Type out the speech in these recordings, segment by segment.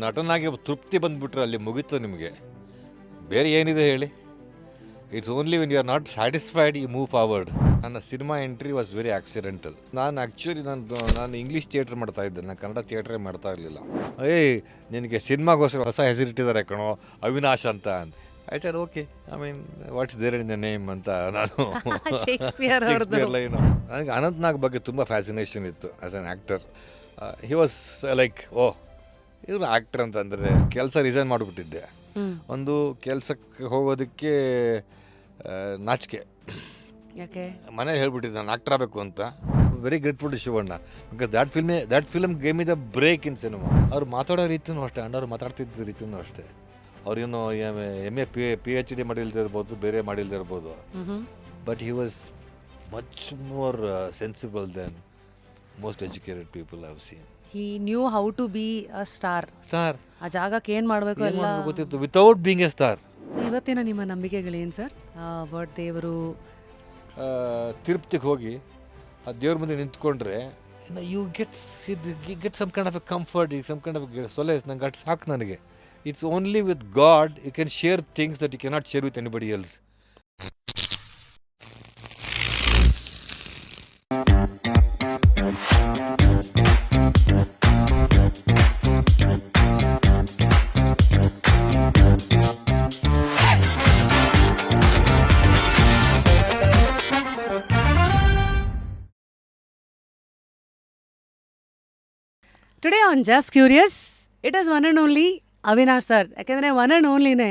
ನಟನಾಗಿ ತೃಪ್ತಿ ಬಂದುಬಿಟ್ರೆ ಅಲ್ಲಿ ಮುಗೀತು ನಿಮಗೆ. ಬೇರೆ ಏನಿದೆ ಹೇಳಿ? It's only when you are not satisfied you move forward. ನನ್ನ cinema entry was very accidental. ನಾನು ಇಂಗ್ಲೀಷ್ ಥಿಯೇಟ್ರ್ ಮಾಡ್ತಾ ಇದ್ದೆ, ನಾನು ಕನ್ನಡ ಥಿಯೇಟ್ರೇ ಮಾಡ್ತಾ ಇರಲಿಲ್ಲ. ನಿನಗೆ ಸಿನಿಮಾಗೋಸ್ಕರ ಹೊಸ ಹೆಸರಿಟ್ಟಿದ್ದಾರೆ ಕಣೋ, ಅವಿನಾಶ್ ಅಂತ. I said okay, I mean what's there in the name ಅಂತ ನಾನು ಶೇಕ್ಸ್ಪಿಯರ್ ಲೈನು. ನನಗೆ ಅನಂತ್ ನಾಗ್ ಬಗ್ಗೆ ತುಂಬ ಫ್ಯಾಸಿನೇಷನ್ ಇತ್ತು as on actor. He was like ಇವರು ಆ್ಯಕ್ಟರ್ ಅಂತಂದರೆ ಕೆಲಸ ರಿಸೈನ್ ಮಾಡಿಬಿಟ್ಟಿದ್ದೆ. ಒಂದು ಕೆಲಸಕ್ಕೆ ಹೋಗೋದಕ್ಕೆ ನಾಚಿಕೆ, ಯಾಕೆ ಮನೇಲಿ ಹೇಳ್ಬಿಟ್ಟಿದ್ದೆ ನಾನು ಆ್ಯಕ್ಟರ್ ಆಗಬೇಕು ಅಂತ. Very grateful to Shivanna, because that film gave me the break in cinema. ಅವ್ರು ಮಾತಾಡೋ ರೀತಿಯೂ ಅಷ್ಟೇ, ಅವ್ರು ಮಾತಾಡ್ತಿದ್ದ ರೀತಿಯೂ ಅಷ್ಟೇ. ಅವ್ರೇನು MA PhD ಮಾಡಿಲ್ದಿರ್ಬೋದು, ಬೇರೆ ಮಾಡಿಲ್ದಿರ್ಬೋದು, but he was much more sensible then most educated people I have seen. He knew how to be a star. ಆ ಜಾಗಕ್ಕೆ ಏನು ಮಾಡಬೇಕು ಎಲ್ಲ ಗೊತ್ತಿತ್ತು, without being a star. So ಇವತ್ತಿನ ನಿಮ್ಮ ನಂಬಿಕೆಗಳೇನು ಸರ್? ಬಟ್ ದೇವರು ತಿರುಪತಿಗೆ ಹೋಗಿ ಆ ದೇವ್ರ ಮುಂದೆ ನಿಂತ್ಕೊಂಡ್ರೆ you get some kind of a comfort, some kind of solace. ನಂಗೆ ಅಟ್ ಸಾಕು ನನಗೆ. It's only with God you can share things that you cannot share with anybody else. Today on Just Curious it is one and only Avinash sir. ಯಾಕೆಂದರೆ one and ಓನ್ಲಿನೇ.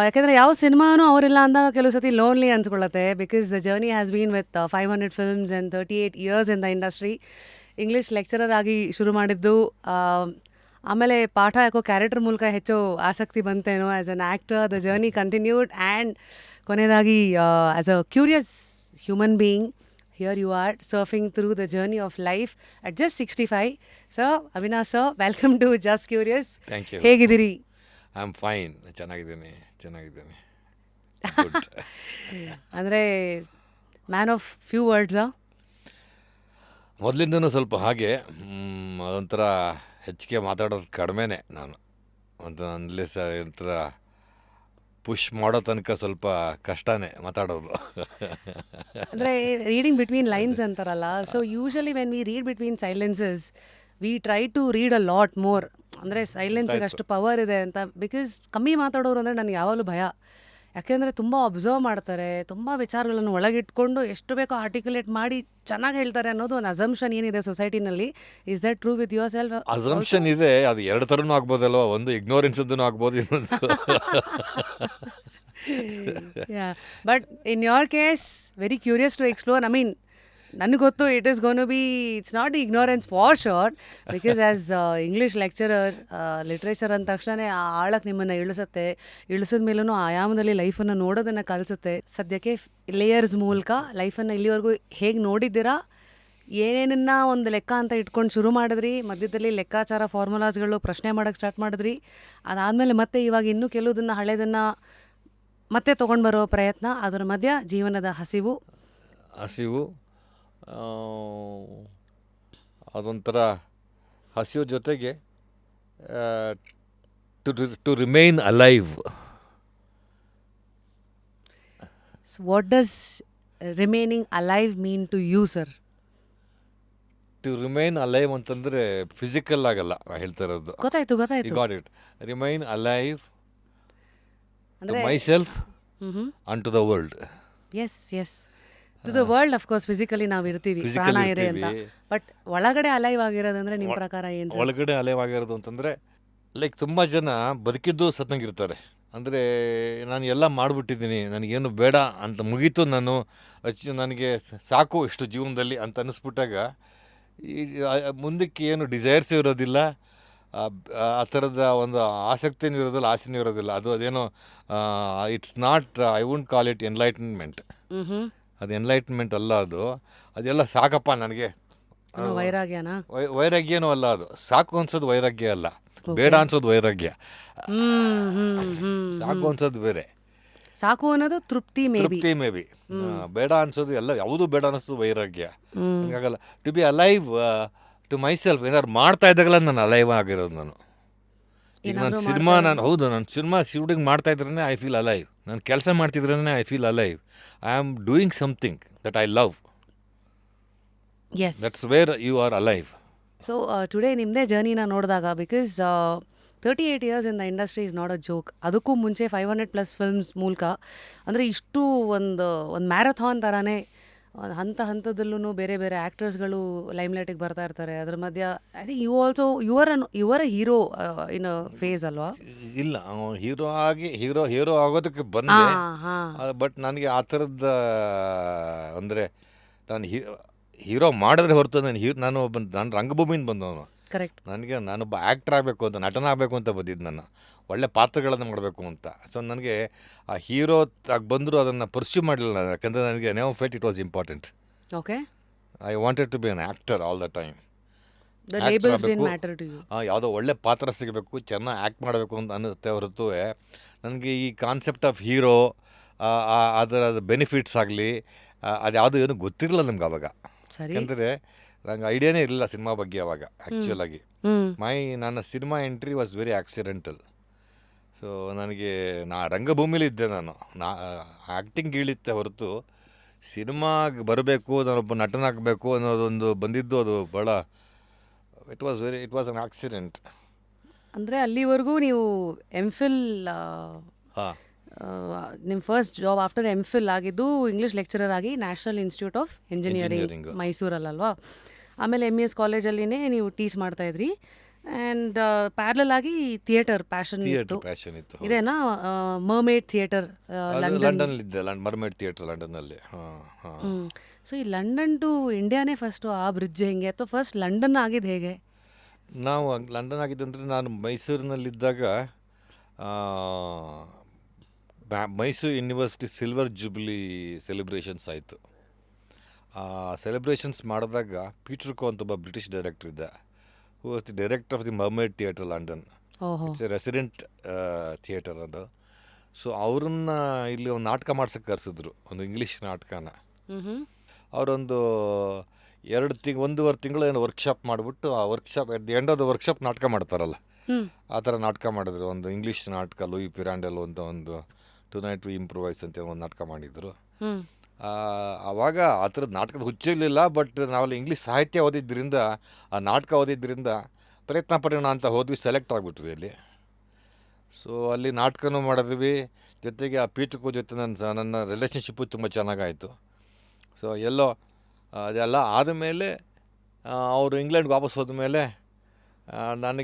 ಯಾಕೆಂದರೆ ಯಾವ ಸಿನಿಮಾನೂ ಅವರಿಲ್ಲ ಅಂದಾಗ ಕೆಲವು ಸತಿ ಲೋನ್ಲಿ ಅನ್ಸ್ಕೊಳ್ಳುತ್ತೆ. Because the journey has been with 500 films and 38 years in the industry. English lecturer ಆಗಿ ಶುರು ಮಾಡಿದ್ದು, ಆಮೇಲೆ ಪಾಠ ಯಾಕೋ ಕ್ಯಾರೆಕ್ಟರ್ ಮೂಲಕ ಹೆಚ್ಚು ಆಸಕ್ತಿ ಬಂತೇನೋ. As an actor the journey continued and ಕೊನೆಯದಾಗಿ as a curious human being here you are surfing through the journey of life at just 65. Sir, Avinash sir, welcome to Just Curious. Thank you. ಹೇಗಿದ್ದೀರಿ? I am fine. ಚೆನ್ನಾಗಿದ್ದೀನಿ. ಅಂದರೆ man of few ವರ್ಡ್ಸಾ? ಮೊದಲಿಂದನೂ ಸ್ವಲ್ಪ ಹಾಗೆ. ಅದೊಂಥರ ಹೆಚ್ಚಿಗೆ ಮಾತಾಡೋದು ಕಡಿಮೆನೇ ನಾನು. ಒಂದು ಅನ್ಲೆಸ್ ಒಂಥರ ಪುಷ್ ಮಾಡೋ ತನಕ ಸ್ವಲ್ಪ ಕಷ್ಟನೇ ಮಾತಾಡೋದು. ಅಂದರೆ ರೀಡಿಂಗ್ ಬಿಟ್ವೀನ್ ಲೈನ್ಸ್ ಅಂತಾರಲ್ಲ. So usually when we read between silences we try to read a lot more. ಅಂದರೆ ಸೈಲೆನ್ಸಿಗೆ ಅಷ್ಟು ಪವರ್ ಇದೆ ಅಂತ. ಬಿಕಾಸ್ ಕಮ್ಮಿ ಮಾತಾಡೋರು ಅಂದರೆ ನನಗೆ ಯಾವಾಗಲೂ ಭಯ. ಯಾಕೆಂದರೆ ತುಂಬ ಅಬ್ಸರ್ವ್ ಮಾಡ್ತಾರೆ, ತುಂಬ ವಿಚಾರಗಳನ್ನು ಒಳಗಿಟ್ಕೊಂಡು ಎಷ್ಟು ಬೇಕೋ ಆರ್ಟಿಕ್ಯುಲೇಟ್ ಮಾಡಿ ಚೆನ್ನಾಗಿ ಹೇಳ್ತಾರೆ ಅನ್ನೋದು ಒಂದು ಅಸಂಪ್ಷನ್ ಏನಿದೆ ಸೊಸೈಟಿನಲ್ಲಿ. Is that true with yourself? Assumption ಇದೆ, ಅದು ಎರಡು ಥರನೂ ಆಗ್ಬೋದಲ್ವ. ಒಂದು ಇಗ್ನೋರೆನ್ಸ್ ಅದೂ ಆಗ್ಬೋದು, ಇನ್ನೊಂದು but in your case very curious to explore. I mean ನನಗೆ ಗೊತ್ತು it is gonna be it's not ignorance for sure. Because as English lecturer, literature ಅಂದ ತಕ್ಷಣ ಆ ಆಳಕ್ಕೆ ನಿಮ್ಮನ್ನು ಇಳಿಸುತ್ತೆ. ಇಳಿಸಿದ ಮೇಲೂ ಆಯಾಮದಲ್ಲಿ ಲೈಫನ್ನು ನೋಡೋದನ್ನು ಕಲಿಸುತ್ತೆ. ಸದ್ಯಕ್ಕೆ ಲೇಯರ್ಸ್ ಮೂಲಕ ಲೈಫನ್ನು ಇಲ್ಲಿವರೆಗೂ ಹೇಗೆ ನೋಡಿದ್ದೀರಾ, ಏನೇನನ್ನ ಒಂದು ಲೆಕ್ಕ ಅಂತ ಇಟ್ಕೊಂಡು ಶುರು ಮಾಡಿದ್ರಿ, ಮಧ್ಯದಲ್ಲಿ ಲೆಕ್ಕಾಚಾರ ಫಾರ್ಮುಲಾಸ್ಗಳು ಪ್ರಶ್ನೆ ಮಾಡೋಕ್ಕೆ ಸ್ಟಾರ್ಟ್ ಮಾಡಿದ್ರಿ, ಅದಾದಮೇಲೆ ಮತ್ತೆ ಇವಾಗ ಇನ್ನೂ ಕೆಲವುದನ್ನು ಹಳೆಯದನ್ನು ಮತ್ತೆ ತೊಗೊಂಡು ಬರೋ ಪ್ರಯತ್ನ, ಅದರ ಮಧ್ಯ ಜೀವನದ ಹಸಿವು ಅದೊಂಥರ ಹಸಿವು ಜೊತೆಗೆ to remain alive. So what does remaining alive mean to you sir? To remain alive ಅಂತಂದರೆ ಫಿಸಿಕಲ್ ಆಗಲ್ಲ ನಾ ಹೇಳ್ತಾ ಇರೋದು. ಗೊತ್ತಾಯ್ತು. Got it. Remain alive to myself and to the world. Yes to the world of course. Physically ನಾವು ಇರ್ತೀವಿ, ಪ್ರಾಣ ಇದೆ ಅಂತ. ಬಟ್ ಒಳಗಡೆ ಅಲೈವ್ ಆಗಿರೋದಂದ್ರೆ ನಿಮ್ಮ ಪ್ರಕಾರ ಏನು? ಒಳಗಡೆ ಅಲೈವ್ ಆಗಿರೋದು ಅಂತಂದರೆ ಲೈಕ್ ತುಂಬ ಜನ ಬದುಕಿದ್ದು ಸತ್ತಂಗಿರ್ತಾರೆ. ಅಂದರೆ ನಾನು ಎಲ್ಲ ಮಾಡಿಬಿಟ್ಟಿದ್ದೀನಿ, ನನಗೇನು ಬೇಡ ಅಂತ ಮುಗೀತು, ನನಗೆ ಸಾಕು ಇಷ್ಟು ಜೀವನದಲ್ಲಿ ಅಂತ ಅನ್ನಿಸ್ಬಿಟ್ಟಾಗ ಈ ಮುಂದಕ್ಕೆ ಏನು ಡಿಸೈರ್ಸ್ ಇರೋದಿಲ್ಲ, ಆ ಥರದ ಒಂದು ಆಸಕ್ತಿನೂ ಇರೋದಿಲ್ಲ, ಆಸೆನೂ ಇರೋದಿಲ್ಲ. ಅದೇನೋ it's not, I won't call it enlightenment. ಅದು ಎನ್ಲೈಟ್ಮೆಂಟ್ ಅಲ್ಲ, ಅದೆಲ್ಲ ಸಾಕಪ್ಪ ನನಗೆ. ವೈರಾಗ್ಯನೂ ಅಲ್ಲ, ಅದು ಸಾಕು ಅನ್ಸೋದು ವೈರಾಗ್ಯ ಅಲ್ಲ, ಬೇಡ ಅನ್ಸೋದು ವೈರಾಗ್ಯ. ಸಾಕು ಅನ್ಸೋದು ಬೇರೆ, ಸಾಕು ಅನ್ನೋದು ತೃಪ್ತಿ ಮೇ ಬಿ. ಬೇಡ ಅನ್ಸೋದು ಎಲ್ಲ, ಯಾವುದು ಬೇಡ ಅನಿಸೋದು ವೈರಾಗ್ಯ. ಹಂಗಾಗಲ್ಲ. To be alive to myself, ಏನಾದ್ರು ಮಾಡ್ತಾ ಇದ್ದಾಗಲ್ಲ ನಾನು ಅಲೈವ್ ಆಗಿರೋದು. ನಾನು ಈಗ ನಾನು ಏನಾದ್ರೂ ಸಿನಿಮಾ ಮಾಡ್ತಾ ನಾನು ಹೌದು ನಾನು ಸಿನಿಮಾ ಶೂಟಿಂಗ್ ಮಾಡ್ತಾ ಇದ್ರೇ ಐ ಫೀಲ್ ಅಲೈವ್. ನಾನು ಕೆಲಸ ಮಾಡ್ತಿದ್ರೇ I feel alive. I am doing something that I love. Yes. That's where you are alive. So today ನಿಮ್ಮದೇ ಜರ್ನಿನ ನೋಡಿದಾಗ, because 38 years in the industry is not a joke. ಅದಕ್ಕೂ ಮುಂಚೆ 500+ ಫಿಲ್ಮ್ಸ್ ಮೂಲಕ, ಅಂದರೆ ಇಷ್ಟು ಒಂದು ಮ್ಯಾರಥಾನ್ ಥರನೇ ಹಂತ ಹಂತದಲ್ಲೂ ಬೇರೆ ಬೇರೆ ಆ್ಯಕ್ಟರ್ಸ್ಗಳು ಲೈಮ್ಲೈಟಿಗೆ ಬರ್ತಾ ಇರ್ತಾರೆ. ಅದ್ರ ಮಧ್ಯ I think you also your a hero in phase ಅಲ್ವಾ? ಇಲ್ಲ ಹೀರೋ ಆಗೋದಕ್ಕೆ ಬಂದೆ. ಹಾಂ. ಬಟ್ ನನಗೆ ಆ ಥರದ ಅಂದರೆ ನಾನು ಹೀರೋ ಮಾಡಿದ್ರೆ ಹೊರತು ನಾನು ರಂಗಭೂಮಿಯಿಂದ ಬಂದವನು. ಕರೆಕ್ಟ್. ನಾನೊಬ್ಬ ಆ್ಯಕ್ಟರ್ ಆಗಬೇಕು ಅಂತ, ನಟನಾಗಬೇಕು ಅಂತ ಬಂದಿದ್ದು. ನಾನು ಒಳ್ಳೆ ಪಾತ್ರಗಳನ್ನು ಮಾಡಬೇಕು ಅಂತ. ಸೊ ನನಗೆ ಆ ಹೀರೋ ಆಗಿ ಬಂದರೂ ಅದನ್ನು ಪರ್ಸ್ಯೂ ಮಾಡಲಿಲ್ಲ ನಾನು. ಯಾಕಂದರೆ ನನಗೆ never felt it was important. Okay. I wanted to be an actor all the time. The labels didn't matter to you. ಯಾವುದೋ ಒಳ್ಳೆ ಪಾತ್ರ ಸಿಗಬೇಕು, ಚೆನ್ನಾಗಿ ಆ್ಯಕ್ಟ್ ಮಾಡಬೇಕು ಅಂತ ಅನ್ನಿಸುತ್ತೆ ಹೊರತು ನನಗೆ ಈ ಕಾನ್ಸೆಪ್ಟ್ ಆಫ್ ಹೀರೋ ಅದರ ಬೆನಿಫಿಟ್ಸ್ ಆಗಲಿ ಅದ್ಯಾವುದು ಏನೂ ಗೊತ್ತಿರಲಿಲ್ಲ ನಮ್ಗೆ ಆವಾಗ. ಸರಿ. ಯಾಕಂದರೆ ನಂಗೆ ಐಡಿಯಾನೇ ಇರಲಿಲ್ಲ ಸಿನಿಮಾ ಬಗ್ಗೆ ಆವಾಗ. ಆ್ಯಕ್ಚುಲಾಗಿ ನನ್ನ cinema entry was very accidental. So ನನಗೆ ರಂಗಭೂಮಿಲಿದ್ದೆ ನಾನು. ಆ್ಯಕ್ಟಿಂಗ್ ಇಳಿತ್ತೆ ಹೊರತು ಸಿನಿಮಾಗೆ ಬರಬೇಕು, ನಾನೊಬ್ಬ ನಟನಾಗಬೇಕು ಅನ್ನೋದೊಂದು ಬಂದಿದ್ದು. ಅದು ಭಾಳ ಇಟ್ ವಾಸ್ ಅನ್ ಆಕ್ಸಿಡೆಂಟ್. ಅಂದರೆ ಅಲ್ಲಿವರೆಗೂ ನೀವು ಎಮ್.ಫಿಲ್, ಹಾಂ, ನಿಮ್ಮ ಫಸ್ಟ್ ಜಾಬ್ ಆಫ್ಟರ್ ಎಮ್.ಫಿಲ್ ಆಗಿದ್ದು ಇಂಗ್ಲೀಷ್ ಲೆಕ್ಚರರ್ ಆಗಿ ನ್ಯಾಷನಲ್ ಇನ್ಸ್ಟಿಟ್ಯೂಟ್ ಆಫ್ ಇಂಜಿನಿಯರಿಂಗ್ ಮೈಸೂರಲ್ಲಲ್ವಾ? ಆಮೇಲೆ ಎಮ್.ಇ.ಎಸ್ ಕಾಲೇಜಲ್ಲಿನೇ ನೀವು ಟೀಚ್ ಮಾಡ್ತಾಯಿದ್ರಿ. ಆ್ಯಂಡ್ ಪ್ಯಾರಲಲ್ ಆಗಿ ಥಿಯೇಟರ್ ಪ್ಯಾಷನ್ ಇತ್ತು. ಇದೇನಾ ಮರ್ಮೇಡ್ ಥಿಯೇಟರ್ ಲಂಡನ್ನಲ್ಲಿದ್ದೆ, ಮರ್ಮೇಡ್ ಥಿಯೇಟರ್ ಲಂಡನ್ನಲ್ಲಿ. ಹಾಂ. ಸೊ ಈ ಲಂಡನ್ ಟು ಇಂಡಿಯಾನೇ ಫಸ್ಟು ಆ ಬ್ರಿಡ್ಜ್ ಹೆಂಗೆ, ಅಥವಾ ಫಸ್ಟ್ ಲಂಡನ್ ಆಗಿದ್ದು ಹೇಗೆ? ನಾವು ಲಂಡನ್ ಆಗಿದ್ದಂದರೆ ನಾನು ಮೈಸೂರಿನಲ್ಲಿದ್ದಾಗ Mysore university silver jubilee celebrations ಆಯಿತು. ಆ ಸೆಲೆಬ್ರೇಷನ್ಸ್ ಮಾಡಿದಾಗ ಪೀಟರ್ ಕೋ ಅಂತ ಒಬ್ಬ ಬ್ರಿಟಿಷ್ ಡೈರೆಕ್ಟರ್ ಇದ್ದ, who was the director of the Mermaid Theatre London. It's a resident theatre ಅದು. ಸೊ ಅವ್ರನ್ನ ಇಲ್ಲಿ ಒಂದು ನಾಟಕ ಮಾಡ್ಸೋಕ್ಕೆ ಕರೆಸಿದ್ರು, ಒಂದು ಇಂಗ್ಲೀಷ್ ನಾಟಕನ. ಅವರೊಂದು 1.5 ತಿಂಗಳು ಏನೋ ವರ್ಕ್ಶಾಪ್ ಮಾಡಿಬಿಟ್ಟು, ಆ workshop at the end of the workshop ನಾಟಕ ಮಾಡ್ತಾರಲ್ಲ, ಆ ಥರ ನಾಟಕ ಮಾಡಿದ್ರು. ಒಂದು ಇಂಗ್ಲೀಷ್ ನಾಟಕ, ಲೂಯಿ ಪಿರಾಂಡೆಲ್ ಅಂತ ಒಂದು ಟು ನೈಟ್ ವಿ ಇಂಪ್ರೂವೈಸ್ ಅಂತೇಳಿ ಒಂದು ನಾಟಕ ಮಾಡಿದ್ರು. ಆವಾಗ ಆ ಥರದ ನಾಟಕದ ಹುಚ್ಚಿರಲಿಲ್ಲ. ಬಟ್ ನಾವೆಲ್ಲ ಇಂಗ್ಲೀಷ್ ಸಾಹಿತ್ಯ ಓದಿದ್ದರಿಂದ, ಆ ನಾಟಕ ಓದಿದ್ದರಿಂದ ಪ್ರಯತ್ನ ಪಡೋಣ ಅಂತ ಹೋದ್ವಿ. ಸೆಲೆಕ್ಟ್ ಆಗಿಬಿಟ್ವಿ ಅಲ್ಲಿ. ಸೊ ಅಲ್ಲಿ ನಾಟಕನೂ ಮಾಡಿದ್ವಿ. ಜೊತೆಗೆ ಆ ಪೀಟರ್ಕೋ ಜೊತೆ ನನ್ನ ರಿಲೇಷನ್ಶಿಪ್ಪು ತುಂಬ ಚೆನ್ನಾಗಾಯಿತು. ಸೊ ಎಲ್ಲೋ ಅದೆಲ್ಲ ಆದಮೇಲೆ ಅವರು ಇಂಗ್ಲೆಂಡ್ಗೆ ವಾಪಸ್ ಹೋದ್ಮೇಲೆ ನಾನು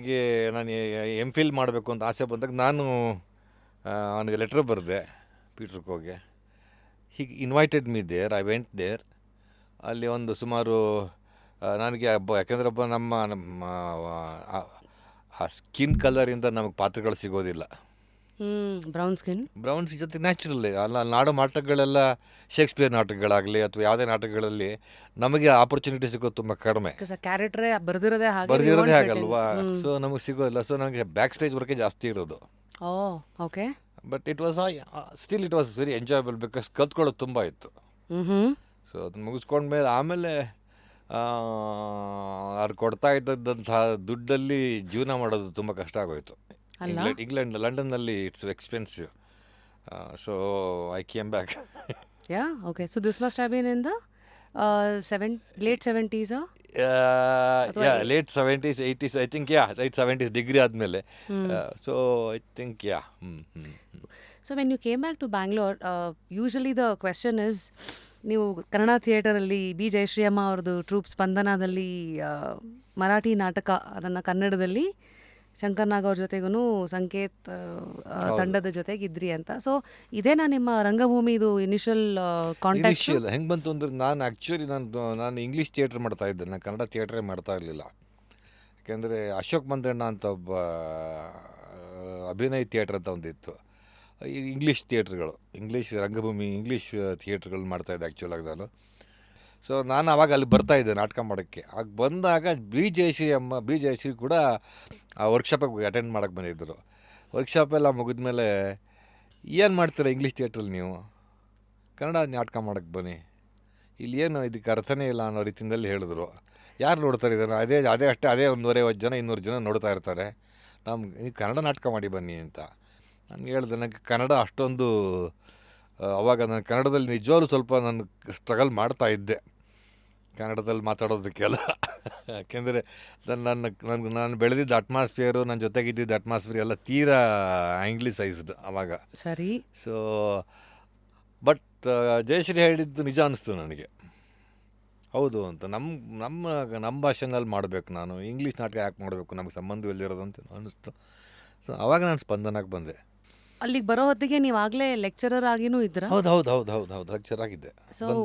ಎಮ್.ಫಿಲ್ ಮಾಡಬೇಕು ಅಂತ ಆಸೆ ಬಂದಾಗ ನಾನು ಅವನಿಗೆ ಲೆಟ್ರ್ ಬರೆದೆ ಪೀಟರ್ಕೋಗೆ. ಹೀಗೆ invited me there. I went there. ಅಲ್ಲಿ ಒಂದು ಸುಮಾರು ನನಗೆ ಯಾಕೆಂದರೆ ನಮ್ಮ ಆ ಸ್ಕಿನ್ ಕಲರಿಂದ ನಮಗೆ ಪಾತ್ರಗಳು ಸಿಗೋದಿಲ್ಲ. ಬ್ರೌನ್ ಜೊತೆ ನ್ಯಾಚುರಲ್ ಅಲ್ಲ. ನಾಡೋ ನಾಟಕಗಳೆಲ್ಲ ಶೇಕ್ಸ್ಪಿಯರ್ ನಾಟಕಗಳಾಗಲಿ ಅಥವಾ ಯಾವುದೇ ನಾಟಕಗಳಲ್ಲಿ ನಮಗೆ ಆಪರ್ಚುನಿಟಿ ಸಿಗೋದು ತುಂಬ ಕಡಿಮೆ. ಬರ್ದಿರೋದೇ ಹಾಗಲ್ವಾ? ಸೊ ನಮಗೆ ಸಿಗೋದಿಲ್ಲ. ಸೊ ನನಗೆ ಬ್ಯಾಕ್ ಸ್ಟೇಜ್ ವರ್ಕೇ ಜಾಸ್ತಿ ಇರೋದು. Okay. But it was very enjoyable because ಕಲ್ತ್ಕೊಳ್ಳೋದು ತುಂಬ ಇತ್ತು. ಸೊ ಅದನ್ನ ಮುಗಿಸ್ಕೊಂಡ್ಮೇಲೆ ಆಮೇಲೆ ಅವ್ರು ಕೊಡ್ತಾ ಇದ್ದಂತಹ ದುಡ್ಡಲ್ಲಿ ಜೀವನ ಮಾಡೋದು ತುಂಬ ಕಷ್ಟ ಆಗೋಯ್ತು. ಲಂಡನ್ನಲ್ಲಿ it's expensive. So I came back. Okay. So this must have been in the late 70s? Late 70s, 80s, I think. Late 70s, degree ಆದಮೇಲೆ. So I think so when you came back to Bangalore, usually the question is, ನೀವು Kannada ಥಿಯೇಟರಲ್ಲಿ B ಜಯಶ್ರೀಯಮ್ಮ ಅವ್ರದ್ದು troupe ಸ್ಪಂದನದಲ್ಲಿ Marathi ನಾಟಕ, ಅದನ್ನು ಕನ್ನಡದಲ್ಲಿ ಶಂಕರ್ ನಾಗ್ ಅವ್ರ ಜೊತೆಗೂ ಸಂಕೇತ್ ತಂಡದ ಜೊತೆಗಿದ್ರಿ ಅಂತ. ಸೊ ಇದೇನಾ ನಿಮ್ಮ ರಂಗಭೂಮಿದು ಇನಿಷಿಯಲ್ ಕಾಂಟ್ಯಾಕ್ಟ್? ಹೆಂಗೆ ಬಂತು ಅಂದರೆ, ನಾನು ಇಂಗ್ಲೀಷ್ ಥಿಯೇಟ್ರ್ ಮಾಡ್ತಾ ಇದ್ದೆ, ನಾನು ಕನ್ನಡ ಥಿಯೇಟ್ರೇ ಮಾಡ್ತಾ ಇರಲಿಲ್ಲ. ಯಾಕೆಂದರೆ ಅಶೋಕ್ ಮಂದಣ್ಣ ಅಂತ ಒಬ್ಬ ಅಭಿನಯ್ ಥಿಯೇಟ್ರ್ ಅಂತ ಒಂದಿತ್ತು. ಇಂಗ್ಲೀಷ್ ಥಿಯೇಟ್ರ್ಗಳು, ಇಂಗ್ಲೀಷ್ ರಂಗಭೂಮಿ, ಇಂಗ್ಲೀಷ್ ಥಿಯೇಟ್ರ್ಗಳು ಮಾಡ್ತಾಯಿದ್ದೆ ಆ್ಯಕ್ಚುಲಾಗಿ ನಾನು. ಸೊ ನಾನು ಆವಾಗ ಅಲ್ಲಿ ಬರ್ತಾಯಿದ್ದೆ ನಾಟಕ ಮಾಡೋಕ್ಕೆ. ಆಗ ಬಂದಾಗ ಬಿ ಜಯಶ್ರೀ ಕೂಡ ಆ ವರ್ಕ್ಶಾಪಿಗೆ ಅಟೆಂಡ್ ಮಾಡೋಕ್ಕೆ ಬಂದಿದ್ದರು. ವರ್ಕ್ಶಾಪೆಲ್ಲ ಮುಗಿದ್ಮೇಲೆ, ಏನು ಮಾಡ್ತೀರಾ ಇಂಗ್ಲೀಷ್ ಥಿಯೇಟ್ರಲ್ಲಿ ನೀವು, ಕನ್ನಡ ನಾಟಕ ಮಾಡೋಕ್ಕೆ ಬನ್ನಿ, ಇಲ್ಲಿ ಏನು ಇದಕ್ಕೆ ಅರ್ಥನೇ ಇಲ್ಲ ಅನ್ನೋ ರೀತಿಯಲ್ಲಿ ಹೇಳಿದ್ರು. ಯಾರು ನೋಡ್ತಾರೆ ಇದನ್ನು? ಅದೇ 150 ಜನ 200 ಜನ ನೋಡ್ತಾ ಇರ್ತಾರೆ. ನೀವು ಕನ್ನಡ ನಾಟಕ ಮಾಡಿ ಬನ್ನಿ ಅಂತ ನಾನು ಹೇಳಿದೆ. ನನಗೆ ಕನ್ನಡ ಅಷ್ಟೊಂದು ಅವಾಗ ನಾನು ಕನ್ನಡದಲ್ಲಿ ನಿಜವಾಗ್ಲೂ ಸ್ವಲ್ಪ ನಾನು ಸ್ಟ್ರಗಲ್ ಮಾಡ್ತಾ ಇದ್ದೆ ಕನ್ನಡದಲ್ಲಿ ಮಾತಾಡೋದಕ್ಕೆಲ್ಲ. ಯಾಕೆಂದರೆ ನಾನು ಬೆಳೆದಿದ್ದ ಅಟ್ಮಾಸ್ಫಿಯರು, ನನ್ನ ಜೊತೆಗಿದ್ದಿದ್ದ ಅಟ್ಮಾಸ್ಫಿಯರ್ ಎಲ್ಲ ತೀರಾ ಆಂಗ್ಲಿಸೈಸ್ಡ್ ಆವಾಗ. ಸರಿ. ಸೊ ಬಟ್ ಜಯಶ್ರೀ ಹೇಳಿದ್ದು ನಿಜ ಅನ್ನಿಸ್ತು ನನಗೆ. ಹೌದು ಅಂತ, ನಮ್ಮ ಭಾಷೆನಲ್ಲಿ ಮಾಡಬೇಕು, ನಾನು ಇಂಗ್ಲೀಷ್ ನಾಟಕ ಯಾಕೆ ಮಾಡಬೇಕು, ನಮಗೆ ಸಂಬಂಧವಿಲ್ಲದಿರೋದು ಅಂತ ಅನ್ನಿಸ್ತು. ಸೊ ಆವಾಗ ನಾನು ಸ್ಪಂದನಕ್ಕೆ ಬಂದೆ. ಅಲ್ಲಿಗೆ ಬರೋ ಹೊತ್ತಿಗೆ ನೀವು ಆಗಲೇ ಲೆಕ್ಚರರ್ ಆಗಿನೂ ಇದ್ರ? ಹೌದು ಲೆಕ್ಚರ್ ಆಗಿದ್ದೆ.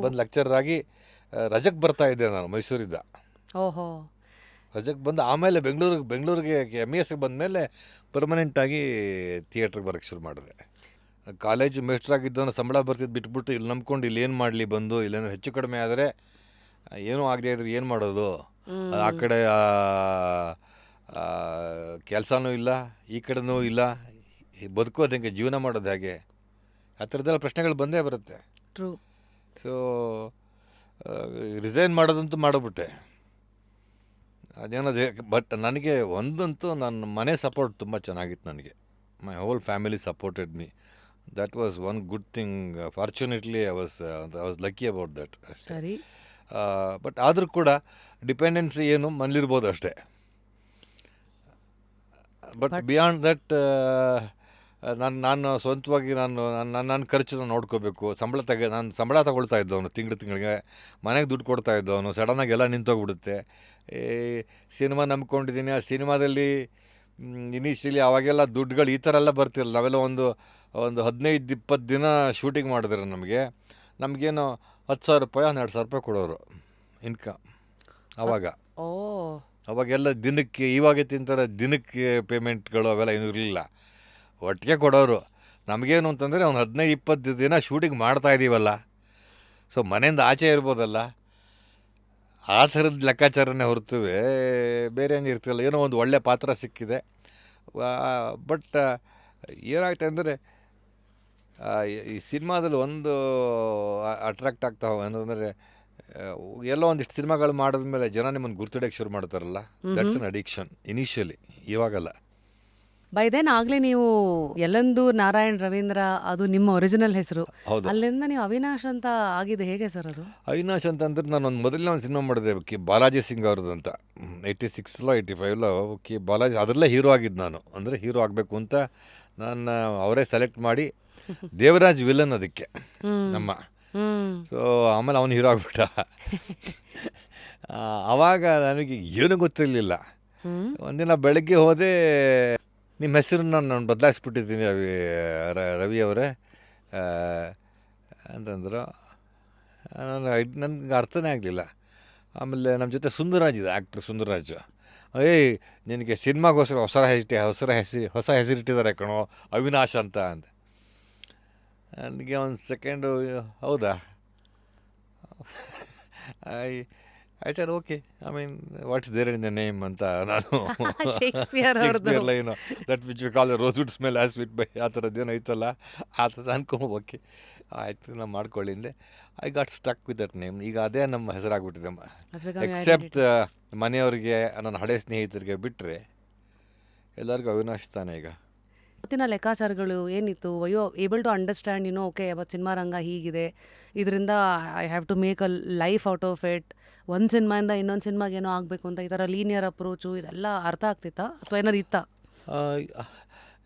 ಬಂದು ಲೆಕ್ಚರರ್ ಆಗಿ ರಜಕ್ಕೆ ಬರ್ತಾ ಇದ್ದೆ ನಾನು ಮೈಸೂರಿಂದ. ಓಹೋ. ರಜಕ್ಕೆ ಬಂದು ಆಮೇಲೆ ಬೆಂಗಳೂರಿಗೆ MES ಬಂದಮೇಲೆ ಪರ್ಮನೆಂಟಾಗಿ ಥಿಯೇಟ್ರಿಗೆ ಬರೋಕ್ಕೆ ಶುರು ಮಾಡಿದೆ. ಕಾಲೇಜ್ ಮೇಸ್ಟ್ರಾಗಿದ್ದವನು ಸಂಬಳ ಬರ್ತಿದ್ದು ಬಿಟ್ಬಿಟ್ಟು ಇಲ್ಲಿ ನಂಬ್ಕೊಂಡು ಇಲ್ಲಿ ಏನು ಮಾಡಲಿ ಬಂದು, ಇಲ್ಲೇನೋ ಹೆಚ್ಚು ಕಡಿಮೆ ಆದರೆ ಏನೂ ಆಗದೆ ಇದ್ರೆ ಏನು ಮಾಡೋದು, ಆ ಕಡೆ ಕೆಲಸನೂ ಇಲ್ಲ, ಈ ಕಡೆನೂ ಇಲ್ಲ, ಬದುಕೋದು ಹೆಂಗೆ, ಜೀವನ ಮಾಡೋದು ಹೇಗೆ, ಆ ಥರದ್ದೆಲ್ಲ ಪ್ರಶ್ನೆಗಳು ಬಂದೇ ಬರುತ್ತೆ. ಟ್ರೂ. ಸೊ ರಿಸೈನ್ ಮಾಡೋದಂತೂ ಮಾಡಿಬಿಟ್ಟೆ. ಅದೇನದು, ಬಟ್ ನನಗೆ ಒಂದಂತೂ ನನ್ನ ಮನೆ ಸಪೋರ್ಟ್ ತುಂಬ ಚೆನ್ನಾಗಿತ್ತು ನನಗೆ. My whole family supported me. That was one good thing. Fortunately I was lucky about that ಅಷ್ಟೇ. ಸರಿ. ಬಟ್ ಆದರೂ ಕೂಡ ಡಿಪೆಂಡೆನ್ಸಿ ಏನು ಮನೇಲಿರ್ಬೋದು ಅಷ್ಟೇ. ಬಟ್ ಬಿಯಾಂಡ್ ದಟ್ ನಾನು ಸ್ವಂತವಾಗಿ ನನ್ನ ಖರ್ಚನ್ನು ನೋಡ್ಕೋಬೇಕು. ನಾನು ಸಂಬಳ ತಗೊಳ್ತಾ ಇದ್ದವನು, ತಿಂಗಳಿಗೆ ಮನೆಗೆ ದುಡ್ಡು ಕೊಡ್ತಾ ಇದ್ದವನು. ಸಡನ್ನಾಗಿ ಎಲ್ಲ ನಿಂತೋಗ್ಬಿಡುತ್ತೆ. ಈ ಸಿನಿಮಾ ನಂಬ್ಕೊಂಡಿದ್ದೀನಿ, ಆ ಸಿನಿಮಾದಲ್ಲಿ ಇನಿಷಿಯಲಿ ಅವಾಗೆಲ್ಲ ದುಡ್ಡುಗಳು ಈ ಥರ ಎಲ್ಲ ಬರ್ತಿರಲ್ಲ. ನಾವೆಲ್ಲ ಒಂದು 15-20 ದಿನ ಶೂಟಿಂಗ್ ಮಾಡಿದ್ರೆ ನಮಗೇನು 10,000 ರೂಪಾಯಿ 12,000 ರೂಪಾಯಿ ಕೊಡೋರು ಇನ್ಕಮ್ ಆವಾಗ. ಅವಾಗೆಲ್ಲ ದಿನಕ್ಕೆ, ಇವಾಗ ತಿಂತಾರೆ ದಿನಕ್ಕೆ ಪೇಮೆಂಟ್ಗಳು ಅವೆಲ್ಲ ಏನೂ ಇರಲಿಲ್ಲ, ಒಟ್ಟಿಗೆ ಕೊಡೋರು. ನಮಗೇನು ಅಂತಂದರೆ ಒಂದು 15-20 ದಿನ ಶೂಟಿಂಗ್ ಮಾಡ್ತಾ ಇದ್ದೀವಲ್ಲ, ಸೊ ಮನೆಯಿಂದ ಆಚೆ ಇರ್ಬೋದಲ್ಲ, ಆ ಥರದ ಲೆಕ್ಕಾಚಾರನೇ ಹೊರತುವೆ ಬೇರೆ ಏನು ಇರ್ತಿಲ್ಲ. ಏನೋ ಒಂದು ಒಳ್ಳೆ ಪಾತ್ರ ಸಿಕ್ಕಿದೆ. ಬಟ್ ಏನಾಗ್ತದೆ ಅಂದರೆ ಈ ಸಿನಿಮಾದಲ್ಲಿ ಒಂದು ಅಟ್ರಾಕ್ಟ್ ಆಗ್ತಾ ಏನಂದರೆ, ಎಲ್ಲೋ ಒಂದಿಷ್ಟು ಸಿನಿಮಾಗಳು ಮಾಡಿದ್ಮೇಲೆ ಜನ ನಿಮ್ಮನ್ನು ಗುರ್ತಿಡೋಕ್ಕೆ ಶುರು ಮಾಡ್ತಾರಲ್ಲ, ದಟ್ಸ್ ಅನ್ ಅಡಿಕ್ಷನ್ ಇನಿಷಿಯಲಿ, ಇವಾಗಲ್ಲ. ಬೈ ದೆನ್ ಆಗಲೇ ನೀವು ಯಲಂದೂರ್ ನಾರಾಯಣ್ ರವೀಂದ್ರ, ಅದು ನಿಮ್ಮ ಒರಿಜಿನಲ್ ಹೆಸರು. ಅಲ್ಲಿಂದ ನೀವು ಅವಿನಾಶ್ ಅಂತ ಆಗಿದೆ, ಹೇಗೆ ಸರ್ ಅದು? ಅವಿನಾಶ್ ಅಂತಂದ್ರೆ ನಾನು ಮೊದಲನೇ ಒಂದು ಸಿನಿಮಾ ಮಾಡಿದೆ ಬಾಲಾಜಿ ಸಿಂಗ್ ಅವ್ರದ್ದು ಅಂತ, 86ಲೋ 85ಲೋ. ಬಾಲಾಜಿ ಅದರಲ್ಲೇ ಹೀರೋ ಆಗಿದ್ದು ನಾನು. ಅಂದರೆ ಹೀರೋ ಆಗಬೇಕು ಅಂತ ನಾನು ಅವರೇ ಸೆಲೆಕ್ಟ್ ಮಾಡಿ, ದೇವರಾಜ್ ವಿಲನ್ ಅದಕ್ಕೆ ನಮ್ಮ. ಸೊ ಆಮೇಲೆ ಅವನು ಹೀರೋ ಆಗಿಬಿಟ್ಟ. ಆವಾಗ ನನಗೆ ಏನೂ ಗೊತ್ತಿರಲಿಲ್ಲ. ಒಂದಿನ ಬೆಳಗ್ಗೆ ಹೋದೆ, ನಿಮ್ಮ ಹೆಸರನ್ನ ನಾನು ಬದಲಾಯಿಸ್ಬಿಟ್ಟಿದ್ದೀನಿ ರವಿ ಅವರೇ ಅಂತಂದರು. ನನಗೆ ಅರ್ಥನೇ ಆಗಲಿಲ್ಲ. ಆಮೇಲೆ ನಮ್ಮ ಜೊತೆ ಸುಂದರರಾಜ್ ಇದೆ, ಆ್ಯಕ್ಟ್ರ್ ಸುಂದರರಾಜ್. ನಿನಗೆ ಸಿನಿಮಾಗೋಸ್ಕರ ಹೊಸ ಹೆಸರಿಟ್ಟಿದ್ದಾರೆ ಕಣೋ, ಅವಿನಾಶ್ ಅಂತ ನನಗೆ ಒಂದು ಸೆಕೆಂಡು, ಹೌದಾ? I said okay, I mean what's there in the name ಅಂತ ನಾನು Shakespeare line, that which we call rosewood smell as wit by, ಆ ಥರದ್ದೇನೋ ಐತಲ್ಲ, ಆ ಥರ ಅನ್ಕೊಂಡು ಓಕೆ ಆಯಿತು ನಾನು ಮಾಡ್ಕೊಳ್ಳಿಂದೆ. I got stuck with that name. ಈಗ ಅದೇ ನಮ್ಮ ಹೆಸರಾಗ್ಬಿಟ್ಟಿದೆ. ಎಕ್ಸೆಪ್ಟ್ ಮನೆಯವ್ರಿಗೆ, ನನ್ನ ಹಳೆ ಸ್ನೇಹಿತರಿಗೆ ಬಿಟ್ಟರೆ ಎಲ್ಲರಿಗೂ ಅವಿನಾಶ್ ತಾನೆ ಈಗ. ಇವತ್ತಿನ ಲೆಕ್ಕಾಚಾರಗಳು ಏನಿತ್ತು? ಅಯ್ಯೋ ಏಬಲ್ ಟು ಅಂಡರ್ಸ್ಟ್ಯಾಂಡ್, ಓಕೆ ಅವತ್ತು ಸಿನಿಮಾ ರಂಗ ಹೀಗಿದೆ, ಇದರಿಂದ I have to make a life out of it, ಒಂದು ಸಿನಿಮಾಯಿಂದ ಇನ್ನೊಂದು ಸಿನಿಮಾಗೆ ಏನೋ ಆಗಬೇಕು ಅಂತ, ಈ ಥರ ಲೀನಿಯರ್ ಅಪ್ರೋಚು ಇದೆಲ್ಲ ಅರ್ಥ ಆಗ್ತಿತ್ತಾ ಅಥವಾ ಏನಾರು ಇತ್ತಾ?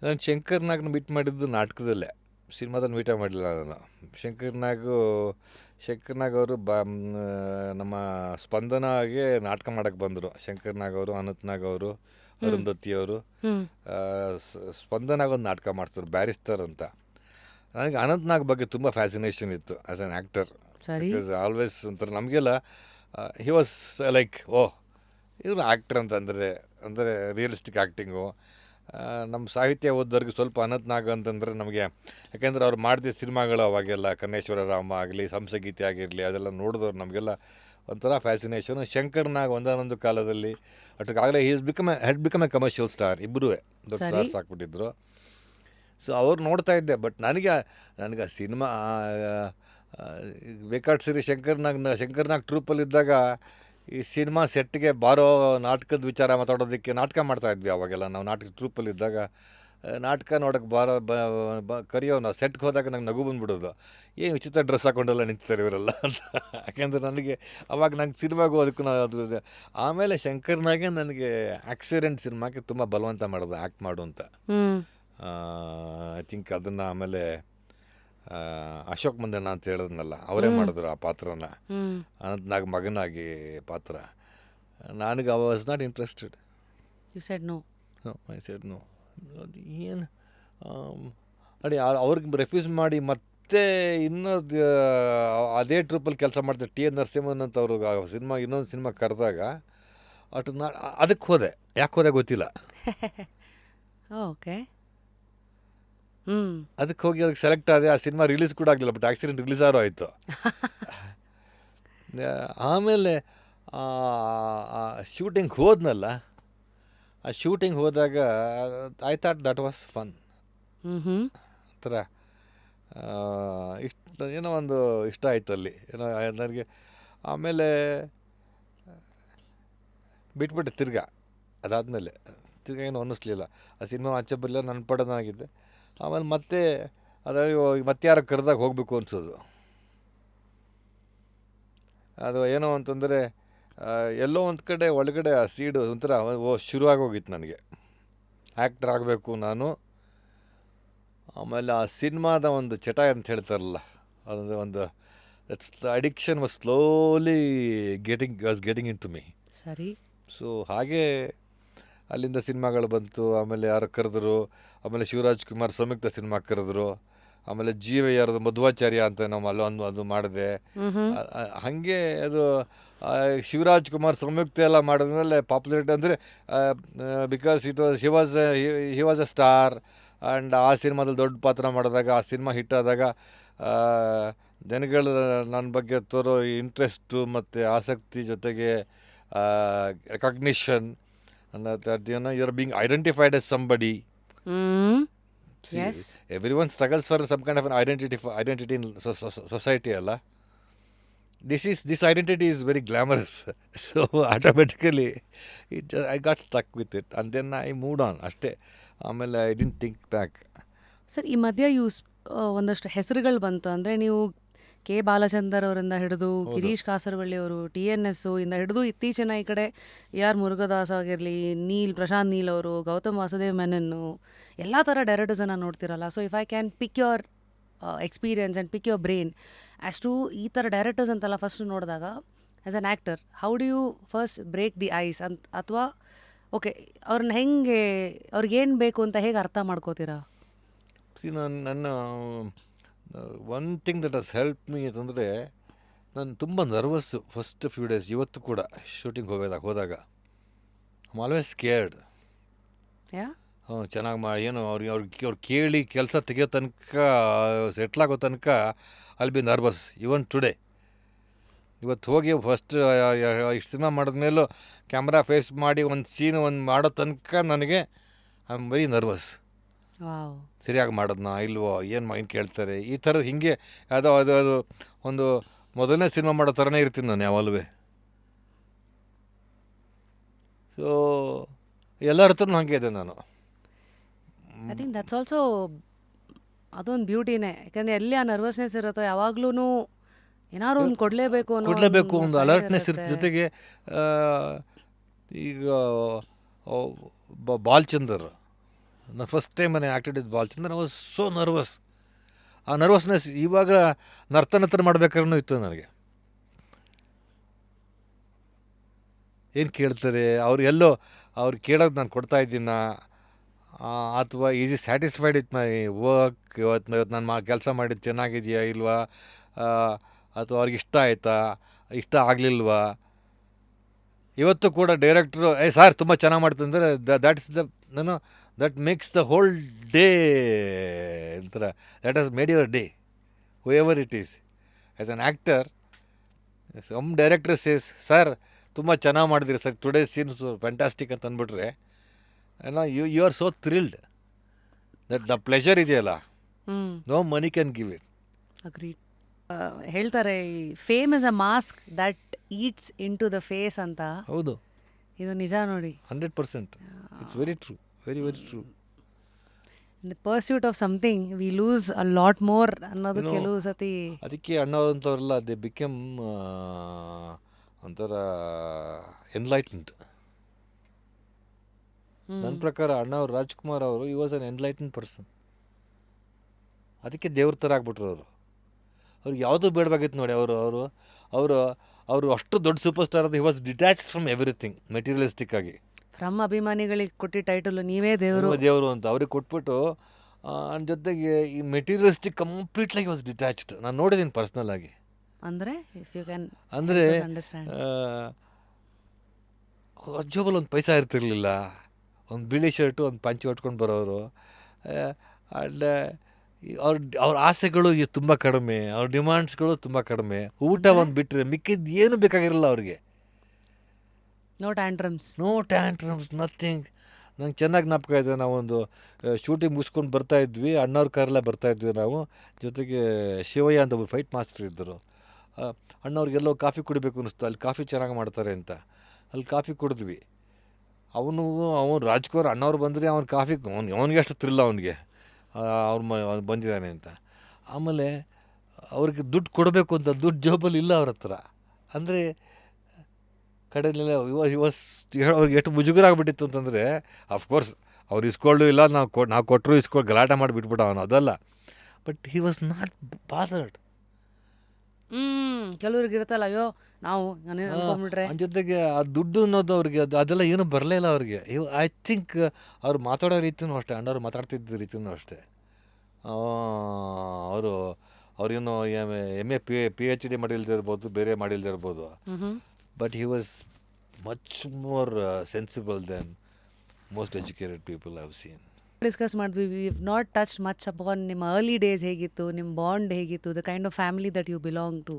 ನಾನು ಶಂಕರ್ನಾಗ್ನ ಮೀಟ್ ಮಾಡಿದ್ದು ನಾಟಕದಲ್ಲೇ, ಸಿನಿಮಾದಲ್ಲಿ ಮೀಟ ಮಾಡಲಿಲ್ಲ ನಾನು. ಶಂಕರ್ನಾಗ್ ಅವರು ನಮ್ಮ ಸ್ಪಂದನಾಗೆ ನಾಟಕ ಮಾಡೋಕ್ಕೆ ಬಂದರು. ಶಂಕರ್ನಾಗ್ ಅವರು, ಅನಂತ್ನಾಗ್ ಅವರು, ಅರುಂಧತಿಯವರು. ಸ್ಪಂದನಾಗ ಒಂದು ನಾಟಕ ಮಾಡ್ತಾರೆ ಬ್ಯಾರಿಸ್ಟರ್ ಅಂತ. ನನಗೆ ಅನಂತ್ನಾಗ್ ಬಗ್ಗೆ ತುಂಬ ಫ್ಯಾಸಿನೇಷನ್ ಇತ್ತು as an actor. Because always ಒಂಥರ ನಮಗೆಲ್ಲ ಹಿ ವಾಸ್ ಲೈಕ್, ಇವರು ಆ್ಯಕ್ಟರ್ ಅಂದರೆ ರಿಯಲಿಸ್ಟಿಕ್ ಆ್ಯಕ್ಟಿಂಗು. ನಮ್ಮ ಸಾಹಿತ್ಯ ಓದೋರಿಗೆ ಸ್ವಲ್ಪ ಅನಂತ್ನಾಗ್ ಅಂತಂದರೆ ನಮಗೆ, ಯಾಕೆಂದರೆ ಅವ್ರು ಮಾಡಿದ ಸಿನಿಮಾಗಳು ಅವಾಗೆಲ್ಲ ಕನ್ನೇಶ್ವರ ರಾಮ ಆಗಲಿ, ಹಂಸಗೀತೆ ಆಗಿರಲಿ, ಅದೆಲ್ಲ ನೋಡಿದವ್ರು ನಮಗೆಲ್ಲ ಒಂಥರ ಫ್ಯಾಸಿನೇಷನು. ಶಂಕರ್ನಾಗ್ ಒಂದಾನೊಂದು ಕಾಲದಲ್ಲಿ ಅಷ್ಟಕ್ಕಾಗಲೇ had become a commercial star. ಇಬ್ಬರೂ ದೊಡ್ಡ ಸ್ಟಾರ್ಸ್ ಹಾಕ್ಬಿಟ್ಟಿದ್ರು. ಸೊ ಅವ್ರು ನೋಡ್ತಾ ಇದ್ದೆ. ಬಟ್ ನನಗೆ ಆ ಸಿನಿಮಾ ಬೇಕಾದ ಸರಿ ಶಂಕರ್ನಾಗ್ ಟ್ರೂಪಲ್ಲಿದ್ದಾಗ ಈ ಸಿನಿಮಾ ಸೆಟ್ಗೆ ಬಾರೋ ನಾಟಕದ ವಿಚಾರ ಮಾತಾಡೋದಕ್ಕೆ ನಾಟಕ ಮಾಡ್ತಾ ಇದ್ವಿ ಅವಾಗೆಲ್ಲ ನಾವು ನಾಟಕ ಟ್ರೂಪಲ್ಲಿದ್ದಾಗ ನಾಟಕ ನೋಡೋಕ್ಕೆ ಬಾರೋ ಕರಿಯೋ ನಾವು ಸೆಟ್ಗೆ ಹೋದಾಗ ನಂಗೆ ನಗು ಬಂದುಬಿಡೋದು ಏನು ವಿಚಿತ್ರ ಡ್ರೆಸ್ ಹಾಕೊಂಡೆಲ್ಲ ನಿಂತಿದ್ದಾರೆ ಇವರೆಲ್ಲ ಅಂತ. ಯಾಕೆಂದರೆ ನನಗೆ ಅವಾಗ ನಂಗೆ ಸಿನಿಮಾಗೂ ಅದಕ್ಕೂ ಅದ್ರ ಆಮೇಲೆ ಶಂಕರ್ನಾಗೆ ನನಗೆ ಆಕ್ಸಿಡೆಂಟ್ ಸಿನಿಮಾಕ್ಕೆ ತುಂಬ ಬಲವಂತ ಮಾಡೋದು ಆ್ಯಕ್ಟ್ ಮಾಡು ಅಂತ. ಹ್ಮ್ ಐ ಥಿಂಕ್ ಅದನ್ನು ಆಮೇಲೆ ಅಶೋಕ್ ಮಂದಣ್ಣ ಅಂತ ಹೇಳಿದ್ನಲ್ಲ ಅವರೇ ಮಾಡಿದ್ರು ಆ ಪಾತ್ರನ ಹ್ಮ್ ಅನಂತ್ನಾಗ್ ಮಗನಾಗಿ ಪಾತ್ರ. ನನಗೆ I was not interested. You said no. I said no. ಅದು ಏನು ನೋಡಿ ಅವ್ರಿಗೆ ರೆಫ್ಯೂಸ್ ಮಾಡಿ ಮತ್ತೆ ಇನ್ನೊಂದು ಅದೇ ಟ್ರೂಪಲ್ಲಿ ಕೆಲಸ ಮಾಡ್ತಾರೆ ಟಿ ಎನ್ ನರಸಿಂಹನ್ ಅಂತ ಅವರು ಸಿನಿಮಾ ಇನ್ನೊಂದು ಸಿನಿಮಾ ಕರೆದಾಗ ಅಷ್ಟು ಅದಕ್ಕೆ ಹೋದೆ. ಯಾಕೆ ಹೋದೆ ಗೊತ್ತಿಲ್ಲ. ಓಕೆ. ಹ್ಮ್ ಅದಕ್ಕೆ ಹೋಗಿ ಅದಕ್ಕೆ ಸೆಲೆಕ್ಟ್ ಆದೆ. ಆ ಸಿನಿಮಾ ರಿಲೀಸ್ ಕೂಡ ಆಗಲಿಲ್ಲ, ಬಟ್ ಆಕ್ಸಿಡೆಂಟ್ ರಿಲೀಸ್ ಆದರೂ ಆಯಿತು. ಆಮೇಲೆ ಶೂಟಿಂಗ್ ಹೋದ್ನಲ್ಲ, ಆ ಶೂಟಿಂಗ್ ಹೋದಾಗ I thought that was fun. Hmm ಆ ಥರ ಇಷ್ಟ ಏನೋ ಒಂದು ಇಷ್ಟ ಆಯಿತು ಅಲ್ಲಿ ಏನೋ ನನಗೆ. ಆಮೇಲೆ ಬಿಟ್ಬಿಟ್ಟೆ ತಿರ್ಗಾ. ಅದಾದಮೇಲೆ ತಿರ್ಗಾ ಏನೂ ಅನ್ನಿಸ್ಲಿಲ್ಲ. ಆ ಸಿನಿಮಾ ಆಚೆ ಬರಲಿಲ್ಲ, ನನ್ನ ಪಡೋನಾಗಿದ್ದೆ. ಆಮೇಲೆ ಮತ್ತೆ ಮತ್ತೆ ಯಾರೋ ಕರೆದಾಗ ಹೋಗಬೇಕು ಅನಿಸೋದು. ಅದು ಏನೋ ಅಂತಂದರೆ ಎಲ್ಲೋ ಒಂದು ಕಡೆ ಒಳಗಡೆ ಆ ಸೀಡು ಒಂಥರ ಶುರುವಾಗೋಗಿತ್ತು ನನಗೆ. ಆ್ಯಕ್ಟರ್ ಆಗಬೇಕು ನಾನು. ಆಮೇಲೆ ಆ ಸಿನಿಮಾದ ಒಂದು ಚಟ ಅಂತ ಹೇಳ್ತಾರಲ್ಲ, ಅದೊಂದು ಒಂದು that's the addiction was slowly getting into me. ಸರಿ. ಸೊ ಹಾಗೆ ಅಲ್ಲಿಂದ ಸಿನಿಮಾಗಳು ಬಂತು. ಆಮೇಲೆ ಯಾರು ಕರೆದ್ರು, ಆಮೇಲೆ ಶಿವರಾಜ್ ಕುಮಾರ್ ಸಂಯುಕ್ತ ಸಿನಿಮಾ ಕರೆದ್ರು. ಆಮೇಲೆ ಜೀವ ಯಾರದು ಮಧ್ವಾಚಾರ್ಯ ಅಂತ ನಾವು ಅಲ್ಲೊಂದು ಅದು ಮಾಡಿದೆ. ಹಾಗೆ ಅದು ಶಿವರಾಜ್ ಕುಮಾರ್ ಸಂಯುಕ್ತ ಎಲ್ಲ ಮಾಡಿದ್ಮೇಲೆ ಪಾಪ್ಯುಲಾರಿಟಿ ಅಂದರೆ because he was a star. And ಆ ಸಿನಿಮಾದಲ್ಲಿ ದೊಡ್ಡ ಪಾತ್ರ ಮಾಡಿದಾಗ ಆ ಸಿನಿಮಾ ಹಿಟ್ ಆದಾಗ ಜನಗಳು ನನ್ನ ಬಗ್ಗೆ ತೋರೋ ಇಂಟ್ರೆಸ್ಟು ಮತ್ತು ಆಸಕ್ತಿ ಜೊತೆಗೆ recognition you are being identified as somebody. Yes. Everyone struggles for some kind of an identity in society ಅಲ್ಲ. This identity is very glamorous. So automatically I got stuck with it and then I moved on ಅಷ್ಟೇ. ಆಮೇಲೆ I didn't think back. Sir, ಈ ಮಧ್ಯ ಒಂದಷ್ಟು ಹೆಸರುಗಳು ಬಂತು. ಅಂದರೆ ನೀವು ಕೆ ಬಾಲಚಂದರ್ ಅವರಿಂದ ಹಿಡಿದು ಗಿರೀಶ್ ಕಾಸರವಳ್ಳಿ ಅವರು, TNS ಇಂದ ಹಿಡಿದು ಇತ್ತೀಚಿನ ಈ ಕಡೆ AR ಮುರುಗದಾಸ್ ಆಗಿರಲಿ, ಪ್ರಶಾಂತ್ ನೀಲ್ ಅವರು, ಗೌತಮ್ ವಾಸುದೇವ್ ಮೆನನ್ನು, ಎಲ್ಲ ಥರ ಡೈರೆಕ್ಟರ್ಸನ್ನು ನೋಡ್ತಿರಲ್ಲ. So if I can pick your experience and pick your brain as to ಈ ಥರ ಡೈರೆಕ್ಟರ್ಸ್ ಅಂತೆಲ್ಲ ಫಸ್ಟ್ ನೋಡಿದಾಗ as an actor how do you first break the ice ಅಂತ, ಅಥವಾ ಓಕೆ ಅವ್ರನ್ನ ಹೆಂಗೆ, ಅವ್ರಿಗೇನು ಬೇಕು ಅಂತ ಹೇಗೆ ಅರ್ಥ ಮಾಡ್ಕೋತೀರಾ? ನನ್ನ one thing that has help me ಅಂತಂದರೆ, ನಾನು ತುಂಬ ನರ್ವಸ್ಸು ಫಸ್ಟ್ ಫ್ಯೂ ಡೇಸ್. ಇವತ್ತು ಕೂಡ ಶೂಟಿಂಗ್ ಹೋದಾಗ ಐ ಆಲ್ವೇಸ್ ಸ್ಕೇರ್ಡ್. ಚೆನ್ನಾಗಿ ಏನು ಅವ್ರು ಕೇಳಿ ಕೆಲಸ ತೆಗಿಯೋ ತನಕ, ಸೆಟ್ಲಾಗೋ ತನಕ ಅಲ್ಲಿ ಬಿ ನರ್ವಸ್. ಇವನ್ ಟುಡೇ ಇವತ್ತು ಹೋಗಿ ಫಸ್ಟ್ ಇಷ್ಟು ಸಿನಿಮಾ ಮಾಡಿದ್ಮೇಲೂ ಕ್ಯಾಮ್ರಾ ಫೇಸ್ ಮಾಡಿ ಒಂದು ಸೀನ್ ಮಾಡೋ ತನಕ ನನಗೆ ಐ ಆಮ್ ವೆರಿ ನರ್ವಸ್. ಸರಿಯಾಗಿ ಮಾಡೋದನ್ನ ಇಲ್ವೋ, ಏನು ಕೇಳ್ತಾರೆ, ಈ ಥರದ್ದು ಹೀಗೆ ಅದು ಒಂದು ಮೊದಲನೇ ಸಿನಿಮಾ ಮಾಡೋ ಥರನೇ ಇರ್ತೀನಿ ನಾನು ಯಾವಾಗಲೂ. ಸೊ ಎಲ್ಲರ ಹತ್ರನೂ ಹಾಗೆ ಇದೆ ನಾನು. ಐ ಥಿಂಕ್ ದಟ್ಸ್ ಆಲ್ಸೋ ಅದೊಂದು ಬ್ಯೂಟಿನೇ. ಯಾಕಂದರೆ ಎಲ್ಲಿ ಆ ನರ್ವಸ್ನೆಸ್ ಇರುತ್ತೋ ಯಾವಾಗ್ಲೂ ಏನಾದ್ರು ಒಂದು ಕೊಡಲೇಬೇಕು ಒಂದು ಅಲರ್ಟ್ನೆಸ್ ಇರುತ್ತೆ. ಜೊತೆಗೆ ಈಗ ಬಾಲ್ಚಂದರ್, ನಾನು ಫಸ್ಟ್ ಟೈಮ್ ನಾನು ಆ್ಯಕ್ಟೆಡ್ ಇದ್ದು Balchander, I was so nervous. ಆ ನರ್ವಸ್ನೆಸ್ ಇವಾಗ ನರ್ತನ ಮಾಡಬೇಕಾದ್ರೂ ಇತ್ತು ನನಗೆ. ಏನು ಕೇಳ್ತಾರೆ ಅವ್ರು, ಅವ್ರು ಕೇಳೋದು ನಾನು ಕೊಡ್ತಾ ಇದ್ದೀನ, ಅಥವಾ easy satisfied with my work, ಇವತ್ತು ನಾನು ಕೆಲಸ ಮಾಡಿದ್ದು ಚೆನ್ನಾಗಿದೆಯಾ ಇಲ್ವಾ, ಅಥವಾ ಅವ್ರಿಗೆ ಇಷ್ಟ ಆಯಿತಾ, ಇಷ್ಟ ಆಗಲಿಲ್ವಾ. ಇವತ್ತು ಕೂಡ ಡೈರೆಕ್ಟ್ರು ಸರ್ ತುಂಬ ಚೆನ್ನಾಗಿ ಮಾಡ್ತಂದರೆ that makes the whole day ಅಂತಾರೆ. That has made your day whoever it is. As an actor some director says sir ತುಂಬ ಚೆನ್ನಾಗಿ ಮಾಡಿದಿರಿ ಸರ್, ಟುಡೇ ಸೀನ್ಸ್ ಫ್ಯಾಂಟಾಸ್ಟಿಕ್ ಅಂತ ಅಂದ್ಬಿಟ್ರೆ ಏನೋ you are so thrilled. That the pleasure ಇದೆಯಲ್ಲ, no money can give it. Agreed. ಹೇಳ್ತಾರೆ fame is a mask that eats into the face ಅಂತ, ಹೌದು, ಇದು ನಿಜ ನೋಡಿ. 100%. It's very true, very very true. In the pursuit of something we lose a lot more ಅನ್ನೋದು You know, ಕೆಲವು ಸತಿ. ಅದಕ್ಕೆ ಅಣ್ಣವ್ರಂಥವ್ರೆಲ್ಲ ದೇ ಬಿಕಮ್ ಒಂಥರ ಎನ್ಲೈಟೆಂಡ್. ನನ್ನ ಪ್ರಕಾರ ಅಣ್ಣವ್ರು ರಾಜ್ಕುಮಾರ್ ಅವರು ಈ ವಾಸ್ ಅನ್ ಎನ್ಲೈಟೆಂಡ್ ಪರ್ಸನ್. ಅದಕ್ಕೆ ದೇವ್ರ ಥರ ಆಗ್ಬಿಟ್ರು ಅವರು. ಅವ್ರಿಗೆ ಯಾವುದೂ ಬೇಡವಾಗಿತ್ತು ನೋಡಿ. ಅವರು ಅಷ್ಟು ದೊಡ್ಡ ಸೂಪರ್ ಸ್ಟಾರ್ ಅದು. He was detached from everything materialistic ಆಗಿ. ಫ್ರಮ್ ಅಭಿಮಾನಿಗಳಿಗೆ ಕೊಟ್ಟಿ ಟೈಟಲ್ ನೀವೇ ದೇವರು. ದೇವರು ಅಂತ ಅವ್ರಿಗೆ ಕೊಟ್ಬಿಟ್ಟು ನನ್ನ ಜೊತೆಗೆ ಈ ಮೆಟೀರಿಯಲಿಸ್ಟಿಕ್ ಕಂಪ್ಲೀಟ್ಲಾಗಿ ವಾಸ್ ಡಿಟ್ಯಾಚ್ಡ್. ನಾನು ನೋಡಿದ್ದೀನಿ ಪರ್ಸ್ನಲ್ ಆಗಿ. ಅಂದರೆ ಇಫ್ ಯು ಕ್ಯಾನ್ ಅಂದರೆ ಅಂಡರ್ಸ್ಟ್ಯಾಂಡ್. ಜೋಬಲ್ಲಿ ಒಂದು ಪೈಸಾ ಇರ್ತಿರ್ಲಿಲ್ಲ. ಒಂದು ಬಿಳಿ ಶರ್ಟು, ಒಂದು ಪಂಚೆ ಹೊಟ್ಕೊಂಡು ಬರೋರು. ಆ್ಯಂಡ್ ಅವ್ರ ಆಸೆಗಳು ತುಂಬ ಕಡಿಮೆ, ಅವ್ರ ಡಿಮಾಂಡ್ಸ್ಗಳು ತುಂಬ ಕಡಿಮೆ. ಊಟ ಒಂದು ಬಿಟ್ಟರೆ ಮಿಕ್ಕಿದ್ದು ಏನೂ ಬೇಕಾಗಿರಲಿಲ್ಲ ಅವ್ರಿಗೆ. No tantrums, no tantrums, nothing. ನಂಗೆ ಚೆನ್ನಾಗಿ ಜ್ಞಾಪಕ ಇದೆ. ನಾವೊಂದು ಶೂಟಿಂಗ್ ಮುಗಿಸ್ಕೊಂಡು ಬರ್ತಾಯಿದ್ವಿ, ಅಣ್ಣವ್ರ ಕಾರೆಲ್ಲ ಬರ್ತಾಯಿದ್ವಿ ನಾವು. ಜೊತೆಗೆ ಶಿವಯ್ಯ ಅಂತ ಒಬ್ಬರು ಫೈಟ್ ಮಾಸ್ಟರ್ ಇದ್ದರು. ಅಣ್ಣವ್ರಿಗೆಲ್ಲೋ ಕಾಫಿ ಕುಡಿಬೇಕು ಅನ್ನಿಸ್ತು, ಅಲ್ಲಿ ಕಾಫಿ ಚೆನ್ನಾಗಿ ಮಾಡ್ತಾರೆ ಅಂತ. ಅಲ್ಲಿ ಕಾಫಿ ಕುಡಿದ್ವಿ. ಅವನು ರಾಜ್ಕುಮಾರ್ ಅಣ್ಣವ್ರು ಬಂದರೆ ಅವ್ನು ಕಾಫಿ ಅವನಿಗೆ ಅಷ್ಟು ಥ್ರಿಲ್ಲ ಅವನಿಗೆ, ಅವ್ನು ಬಂದಿದ್ದಾನೆ ಅಂತ. ಆಮೇಲೆ ಅವ್ರಿಗೆ ದುಡ್ಡು ಕೊಡಬೇಕು ಅಂತ ದುಡ್ಡು ಜೋಬಲ್ಲಿ ಇಲ್ಲ ಅವ್ರ ಹತ್ರ. ಅಂದರೆ ಕಡೆಯಲ್ಲೆಲ್ಲ ಅವ್ರಿಗೆ ಎಷ್ಟು ಮುಜುಗರ ಆಗಿಬಿಟ್ಟಿತ್ತು ಅಂತಂದರೆ, ಅಫ್ಕೋರ್ಸ್ ಅವ್ರು ಇಸ್ಕೊಳ್ಳು ಇಲ್ಲ, ನಾವು ಕೊಟ್ಟರು ಗಲಾಟೆ ಮಾಡಿ ಬಿಟ್ಬಿಟ್ಟ ಅವನು, ಅದಲ್ಲ. But he was not bothered. ಕೆಲವ್ರಿಗೆ ಇರುತ್ತಲ್ಲ, ಅಯ್ಯೋ ನಾವು ಅನ್ಕೊಂಡ್ಬಿಟ್ರೆ. ಅದ್ರ ಜೊತೆಗೆ ಆ ದುಡ್ಡು ಅನ್ನೋದು ಅವ್ರಿಗೆ ಅದೆಲ್ಲ ಏನೂ ಬರಲೇ ಇಲ್ಲ ಅವ್ರಿಗೆ. ಐ ಥಿಂಕ್ ಅವ್ರು ಮಾತಾಡೋ ರೀತಿಯೂ ಅಷ್ಟೇ, ಅಣ್ಣವ್ರು ಮಾತಾಡ್ತಿದ್ದ ರೀತಿಯೂ ಅಷ್ಟೇ. ಅವ್ರೇನು MA PhD ಮಾಡಿಲ್ದೇ ಇರ್ಬೋದು, ಬೇರೆ ಮಾಡಿಲ್ದೇ ಇರ್ಬೋದು. But he was much more sensible then most educated people I have seen. Discuss ಮಾಡಿದ್ವಿ, we have not touch much upon ನಿಮ್ಮ ಅರ್ಲಿ ಡೇಸ್ ಹೇಗಿತ್ತು, ನಿಮ್ಮ ಬಾಂಡ್ ಹೇಗಿತ್ತು, the kind of family that you belong to.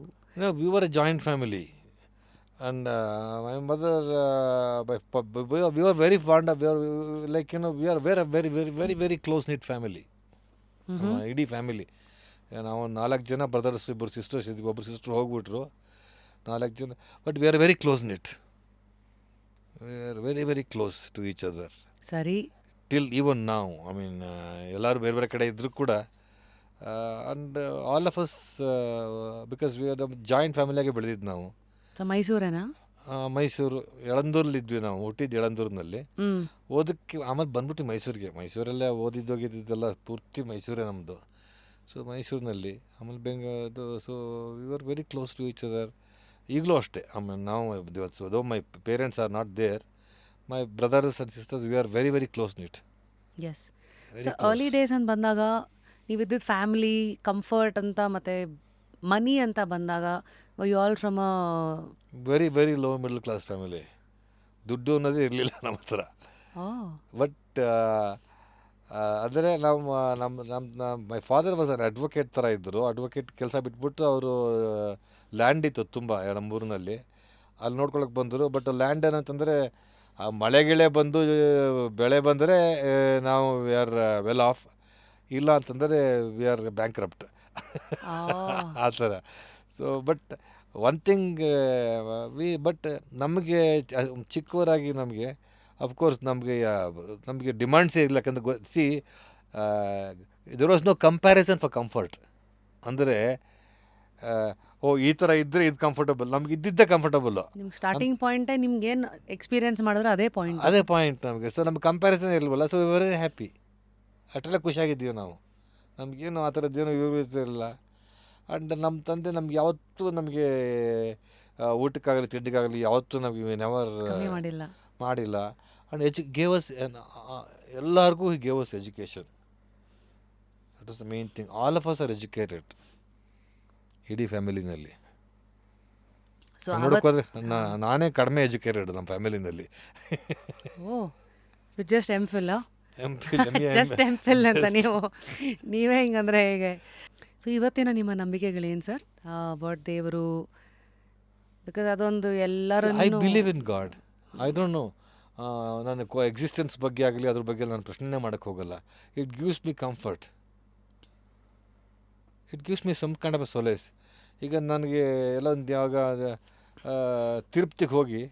We were a joint family, and my mother, we were very fond of, we are very, very, very, very, very close knit family. ಇಡೀ family. ನಾವು 4 ಜನ brothers, ಇಬ್ಬರು sisters ಇದ್ವಿ. ಒಬ್ಬರು sister ಹೋಗ್ಬಿಟ್ರು, 4 ಜನ. But we are very close knit, we are very very close to each other. ಸರಿ. Till even ನಾವು, ಐ ಮೀನ್ ಎಲ್ಲರೂ ಬೇರೆ ಬೇರೆ ಕಡೆ ಇದ್ದರೂ ಕೂಡ, and all of us, because we are joint ಫ್ಯಾಮಿಲಿಯಾಗೆ ಬೆಳೆದಿದ್ದು ನಾವು. ಸೊ ಮೈಸೂರೇನಾ? ಮೈಸೂರು, ಯಳಂದೂರಲ್ಲಿದ್ವಿ ನಾವು. ಹುಟ್ಟಿದ್ದು ಯಳಂದೂರಿನಲ್ಲಿ, ಓದಕ್ಕೆ ಆಮೇಲೆ ಬಂದ್ಬಿಟ್ಟು ಮೈಸೂರಲ್ಲೇ ಓದಿದ್ದೋಗಿದ್ದೆಲ್ಲ ಪೂರ್ತಿ ಮೈಸೂರೇ ನಮ್ಮದು. ಸೊ ಮೈಸೂರಿನಲ್ಲಿ ಆಮೇಲೆ so we are very close to each other. ಈಗಲೂ ಅಷ್ಟೇ. ಆಮೇಲೆ ನಾವು though my parents are not there, my brothers and sisters, we are very very close knit. Yes. So early days ಅಂತ ಬಂದಾಗ ನೀವಿದ್ದಿದ್ದು ಫ್ಯಾಮಿಲಿ, ಕಂಫರ್ಟ್ ಅಂತ, ಮತ್ತು ಮನಿ ಅಂತ ಬಂದಾಗ, you all from a very very low middle class family. ದುಡ್ಡು ಅನ್ನೋದೇ ಇರಲಿಲ್ಲ ನಮ್ಮ ಹತ್ರ. ಬಟ್ ಅಂದರೆ my father was an advocate ಥರ ಇದ್ದರು. ಅಡ್ವೊಕೇಟ್ ಕೆಲಸ ಬಿಟ್ಬಿಟ್ಟು ಅವರು ಲ್ಯಾಂಡ್ ಇತ್ತು ತುಂಬ ನಮ್ಮೂರಿನಲ್ಲಿ, ಅಲ್ಲಿ ನೋಡ್ಕೊಳಕ್ಕೆ ಬಂದರು. ಬಟ್ ಲ್ಯಾಂಡ್ ಏನಂತಂದರೆ, ಮಳೆಗಿಳೆ ಬಂದು ಬೆಳೆ ಬಂದರೆ ನಾವು ವಿ ಆರ್ ವೆಲ್ ಆಫ್, ಇಲ್ಲ ಅಂತಂದರೆ ವಿ ಆರ್ ಬ್ಯಾಂಕ್ರಪ್ಟ್ ಆ ಥರ. So but one thing but ನಮಗೆ ಚಿಕ್ಕವರಾಗಿ ನಮಗೆ ಅಫ್ಕೋರ್ಸ್ ನಮಗೆ ಡಿಮಾಂಡ್ಸೇ ಇಲ್ಲ. ಯಾಕಂದರೆ there was no comparison for comfort. ಅಂದರೆ ಈ ಥರ ಇದ್ದರೆ ಇದು ಕಂಫರ್ಟಬಲ್, ನಮ್ಗೆ ಇದ್ದಿದ್ದೇ ಕಂಫರ್ಟಬಲ್ಲು. ನಿಮ್ಗೆ ಸ್ಟಾರ್ಟಿಂಗ್ ಪಾಯಿಂಟೇ ನಿಮ್ಗೆ ಏನು ಎಕ್ಸ್ಪೀರಿಯನ್ಸ್ ಮಾಡಿದ್ರೆ ಅದೇ ಪಾಯಿಂಟ್ ನಮಗೆ. ಸೊ ನಮ್ಗೆ ಕಂಪ್ಯಾರಿಸನ್ ಇರಲ್ವಲ್ಲ, ಸೊ ವೆರಿ ಹ್ಯಾಪಿ. ಅಷ್ಟೆಲ್ಲ ಖುಷಿಯಾಗಿದ್ದೀವಿ ನಾವು. ನಮಗೇನು ಆ ಥರದ್ದೇನು ಇರಲಿಲ್ಲ. ಆ್ಯಂಡ್ ನಮ್ಮ ತಂದೆ ನಮ್ಗೆ ಯಾವತ್ತೂ ನಮಗೆ ಊಟಕ್ಕಾಗಲಿ ತಿಂಡಿಗಾಗಲಿ ಯಾವತ್ತೂ ನಮಗೆ ನೆವರ್ ಮಾಡಿಲ್ಲ. ಆ್ಯಂಡ್ ಗೇವ್ ಅಸ್ ಎಲ್ಲರಿಗೂ gave us education. That is the main thing. All of us are educated ಇಡೀ ಫ್ಯಾಮಿಲಿನಲ್ಲಿ. ನೋಡೋಕ್ಕೋದ್ರೆ ನಾನೇ ಕಡಿಮೆ ಎಜುಕೇಟೆಡ್ ನಮ್ಮ ಫ್ಯಾಮಿಲಿನಲ್ಲಿ. ಜಸ್ಟ್ ಎಂಫಿಲ್ ಜಸ್ಟ್ ಎಂಫಿಲ್ ಅಂತ ನೀವೇ ಹಿಂಗಂದರೆ ಹೇಗೆ? ಸೊ ಇವತ್ತಿನ ನಿಮ್ಮ ನಂಬಿಕೆಗಳೇನು ಸರ್ ಅಬೌಟ್ ದೇವರು? ಬಿಕಾಸ್ ಅದೊಂದು ಎಲ್ಲರೂ I believe in god. I don't know, ನಾನು ಎಕ್ಸಿಸ್ಟೆನ್ಸ್ ಬಗ್ಗೆ ಆಗಲಿ ಅದ್ರ ಬಗ್ಗೆ ನಾನು ಪ್ರಶ್ನೆ ಮಾಡೋಕ್ಕೆ ಹೋಗಲ್ಲ. It gives me comfort, it gives me some kind of a solace. ಈಗ ನನಗೆ ಎಲ್ಲೊಂದು ಯಾವಾಗ ತಿರುಪ್ತಿಗೆ ಹೋಗಿ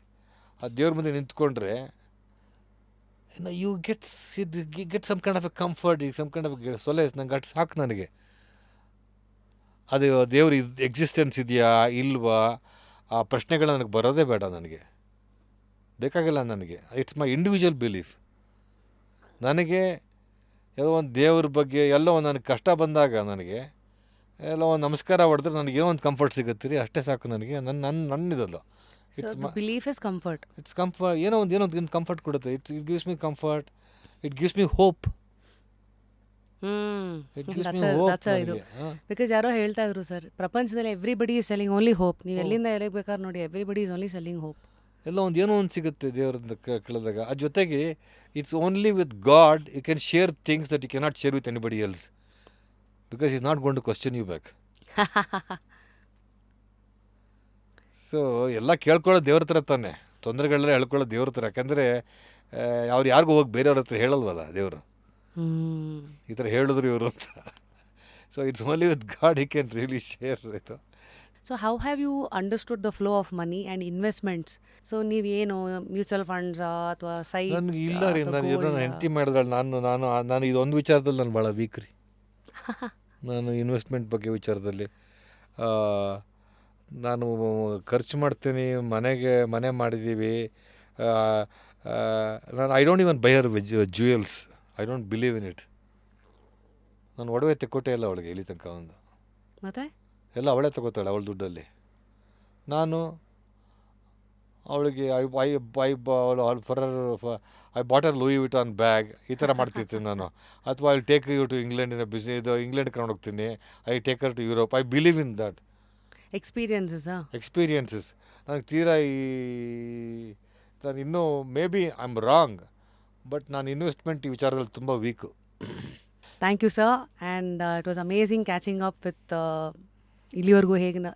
ಆ ದೇವ್ರ ಮುಂದೆ ನಿಂತ್ಕೊಂಡ್ರೆ you get some kind of a comfort, some kind of solace. ನಂಗೆ ಅಷ್ಟು ಸಾಕು ನನಗೆ. ಅದು ದೇವ್ರ ಎಕ್ಸಿಸ್ಟೆನ್ಸ್ ಇದೆಯಾ ಇಲ್ವಾ ಆ ಪ್ರಶ್ನೆಗಳು ನನಗೆ ಬರೋದೇ ಬೇಡ, ನನಗೆ ಬೇಕಾಗಿಲ್ಲ. ನನಗೆ ಇಟ್ಸ್ ಮೈ ಇಂಡಿವಿಜುವಲ್ ಬಿಲೀಫ್. ನನಗೆ ಎಲ್ಲೋ ಒಂದು ದೇವ್ರ ಬಗ್ಗೆ ಎಲ್ಲೋ ಒಂದು ನನಗೆ ಕಷ್ಟ ಬಂದಾಗ ನನಗೆ ಎಲ್ಲೋ ಒಂದು ನಮಸ್ಕಾರ ಹೊಡೆದ್ರೆ ನನಗೇನೋ ಒಂದು ಕಂಫರ್ಟ್ ಸಿಗುತ್ತೆ ರೀ, ಅಷ್ಟೇ ಸಾಕು ನನಗೆ. ನನ್ನಿದಲ್ಲ. So the belief is comfort. It's comfort. ಏನೋ ಒಂದು ಕಂಫರ್ಟ್ ಕೊಡುತ್ತೆ. It gives me comfort, it gives me hope. It gives me hope That's a ಇದು. ನನಗೆ. ಬಿಕಾಸ್ ಯಾರೋ ಹೇಳ್ತಾ ಇದ್ರು ಸರ್, ಪ್ರಪಂಚದಲ್ಲಿ everybody is selling only hope. ನೀವು ಎಲ್ಲಿಂದ ಎಲ್ಲಿಗೆ ಬೇಕಾದ್ರೆ ನೋಡಿ, everybody is only selling hope. ಎಲ್ಲ ಒಂದು ಏನೋ ಒಂದು ಸಿಗುತ್ತೆ ದೇವರಿಂದ ಕೇಳಿದಾಗ. ಅದ್ರ ಜೊತೆಗೆ it's only with God you can share things that you cannot share with anybody else, because is not gonna question you back. So ಎಲ್ಲ ಕೇಳ್ಕೊಳ್ಳೋ ದೇವ್ರ ಥರ ತಾನೆ, ತೊಂದರೆಗಳೆಲ್ಲ ಹೇಳ್ಕೊಳ್ಳೋ ದೇವ್ರ ಥರ. ಯಾಕಂದರೆ ಅವ್ರು ಯಾರಿಗೂ ಹೋಗಿ ಬೇರೆಯವ್ರ ಹತ್ರ ಹೇಳಲ್ವಲ್ಲ ದೇವರು, ಈ ಥರ ಹೇಳಿದ್ರು ಇವರು ಅಂತ. So it's only with God he can really share ಇದು. So how have you understood the flow of money and investments? So ನೀವೇನು ಮ್ಯೂಚುವಲ್ ಫಂಡ್ಸಾ ಅಥವಾ ಸೈಟ್? ನನಗೆ ಇಲ್ಲ ರೀ, ನಾನು ನನ್ನ ಹೆಂಡತಿ ಮಾಡಿದಾಳೆ. ನಾನು ಇದೊಂದು ವಿಚಾರದಲ್ಲಿ ನಾನು ಭಾಳ ವೀಕ್ ರೀ. ನಾನು ಇನ್ವೆಸ್ಟ್ಮೆಂಟ್ ಬಗ್ಗೆ ವಿಚಾರದಲ್ಲಿ ನಾನು ಖರ್ಚು ಮಾಡ್ತೀನಿ. ಮನೆ ಮಾಡಿದ್ದೀವಿ. ನಾನು I don't even by her jewels. I don't believe in it. ನಾನು ಒಡವೆ ತೆಕ್ಕೊಟ್ಟೆ ಇಲ್ಲ ಅವಳಿಗೆ ಇಲ್ಲಿ ತನಕ. ಒಂದು ಮತ್ತೆ ಎಲ್ಲ ಅವಳೇ ತಗೋತಾಳೆ ಅವಳ ದುಡ್ಡಲ್ಲಿ. ನಾನು ಅವಳಿಗೆ I bought her Louis Vuitton bag ಈ ಥರ ಮಾಡ್ತಿರ್ತೀನಿ ನಾನು. ಅಥವಾ ಐ ಟೇಕ್ ಯು ಟು ಇಂಗ್ಲೆಂಡಿನ ಇದು ಇಂಗ್ಲೆಂಡ್ ಕರ್ಕೊಂಡು ಹೋಗ್ತೀನಿ. I take her to Europe. I believe in that. Experiences ನನಗೆ ತೀರಾ ನಾನು ಇನ್ನೂ maybe I am wrong, but ನಾನು ಇನ್ವೆಸ್ಟ್ಮೆಂಟ್ ಈ ವಿಚಾರದಲ್ಲಿ ತುಂಬ weak. Thank you sir. And it was amazing catching up with ಇಲ್ಲಿವರೆಗೂ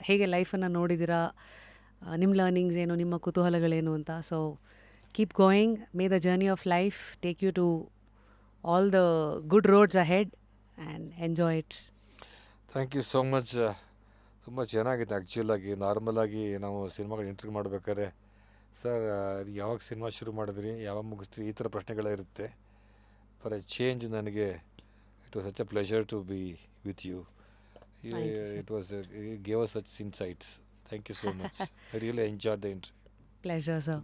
ಹೇಗೆ ಲೈಫನ್ನು ನೋಡಿದ್ದೀರಾ, ನಿಮ್ಮ ಲರ್ನಿಂಗ್ಸ್ ಏನು, ನಿಮ್ಮ ಕುತೂಹಲಗಳೇನು ಅಂತ. So keep going. May the journey of life take you to all the good roads ahead and enjoy it. Thank you so much. ತುಂಬ ಚೆನ್ನಾಗಿದೆ. ಆ್ಯಕ್ಚುಲಾಗಿ ನಾರ್ಮಲಾಗಿ ನಾವು ಸಿನಿಮಾಗಳು ಇಂಟರ್ವ್ಯೂ ಮಾಡ್ಬೇಕಾದ್ರೆ, ಸರ್ ಯಾವಾಗ ಸಿನಿಮಾ ಶುರು ಮಾಡಿದ್ರಿ, ಯಾವಾಗ ಮುಗಿಸ್ತೀರಿ, ಈ ಥರ ಪ್ರಶ್ನೆಗಳಿರುತ್ತೆ. ಫಾರ್ ಎ ಚೇಂಜ್ ನನಗೆ it was such a pleasure to be with you. It gave us such insights. Thank you so much. I really enjoyed the interview. Pleasure, sir.